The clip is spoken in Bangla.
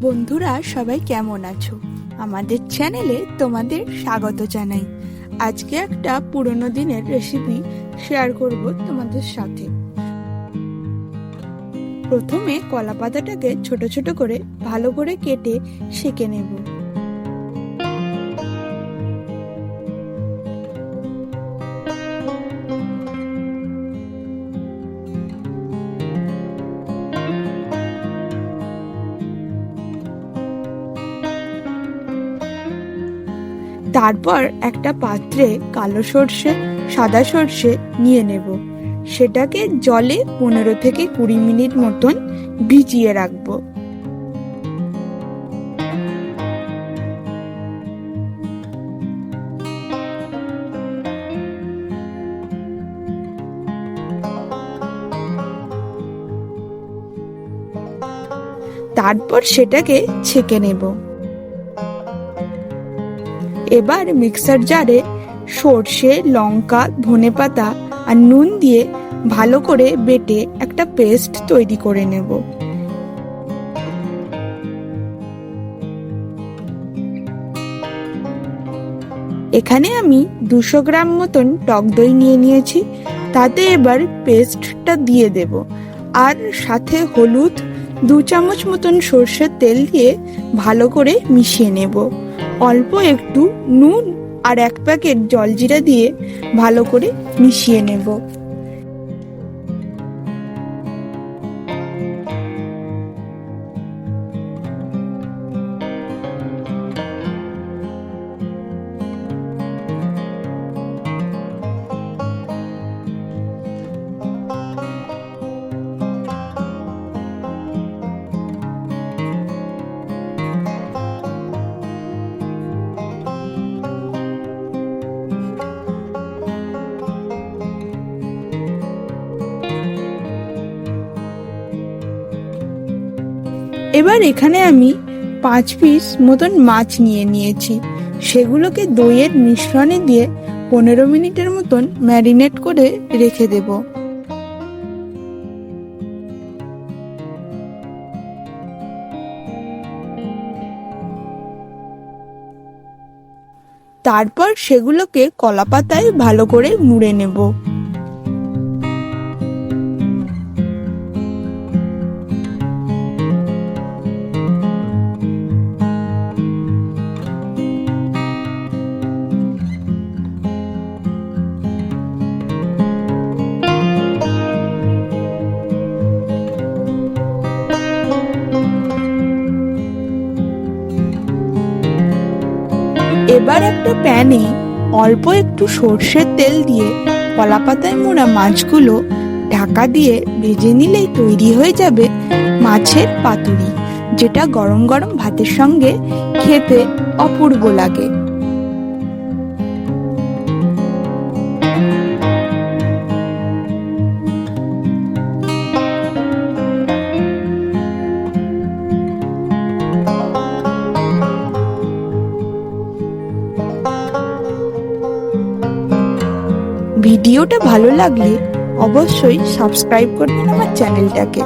বন্ধুরা সবাই কেমন আছো? আমাদের চ্যানেলে তোমাদের স্বাগত জানাই। আজকে একটা পুরনো দিনের রেসিপি শেয়ার করব তোমাদের সাথে। প্রথমে কলা পাতাটাকে ছোট ছোট করে ভালো করে কেটে সেঁকে নেব। তারপর একটা পাত্রে কালো সর্ষে, সাদা সর্ষে নিয়ে নেব। সেটাকে জলে 15 থেকে 20 মিনিট মতন ভিজিয়ে রাখবো। তারপর সেটাকে ছেঁকে নেব। এবার মিক্সার জারে সর্ষে, লঙ্কা, ধনেপাতা আর নুন দিয়ে ভালো করে বেটে একটা পেস্ট তৈরি করে নেব। এখানে আমি 200 গ্রাম মতন টক দই নিয়ে নিয়েছি। তাতে এবার পেস্টটা দিয়ে দেব, আর সাথে হলুদ, 2 চামচ মতন সর্ষের তেল দিয়ে ভালো করে মিশিয়ে নেব। অল্প একটু নুন আর 1 প্যাকেট জলজিরা দিয়ে ভালো করে মিশিয়ে নেব। এবার এখানে আমি 5 পিস মতন মাছ নিয়ে নিয়েছি। সেগুলোকে দইয়ের মিশ্রণে দিয়ে 15 মিনিটের মতন ম্যারিনেট করে রেখে দেব। তারপর সেগুলোকে কলাপাতায় ভালো করে মুড়ে নেব। এবার একটা প্যানে অল্প একটু সর্ষের তেল দিয়ে কলাপাতায় মোড়া মাছগুলো ঢাকা দিয়ে ভেজে নিলেই তৈরি হয়ে যাবে মাছের পাতুরি, যেটা গরম গরম ভাতের সঙ্গে খেতে অপূর্ব লাগে। ভিডিওটা ভালো লাগলে অবশ্যই সাবস্ক্রাইব করবেন আমার চ্যানেলটাকে।